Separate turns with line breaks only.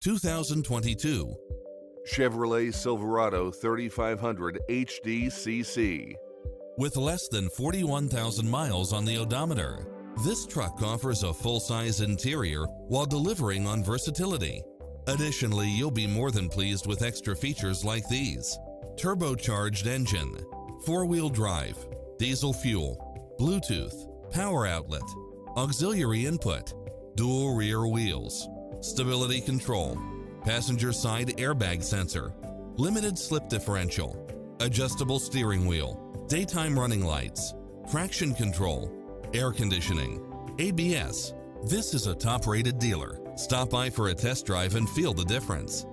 2022 Chevrolet Silverado 3500HD CC. With less than 41,000 miles on the odometer, this truck offers a full-size interior while delivering on versatility. Additionally, you'll be more than pleased with extra features like these: turbocharged engine, four-wheel drive, diesel fuel, Bluetooth, power outlet, auxiliary input, dual rear wheels, stability control, passenger side airbag sensor, limited slip differential, adjustable steering wheel, daytime running lights, traction control, air conditioning, ABS. This is a top-rated dealer. Stop by for a test drive and feel the difference.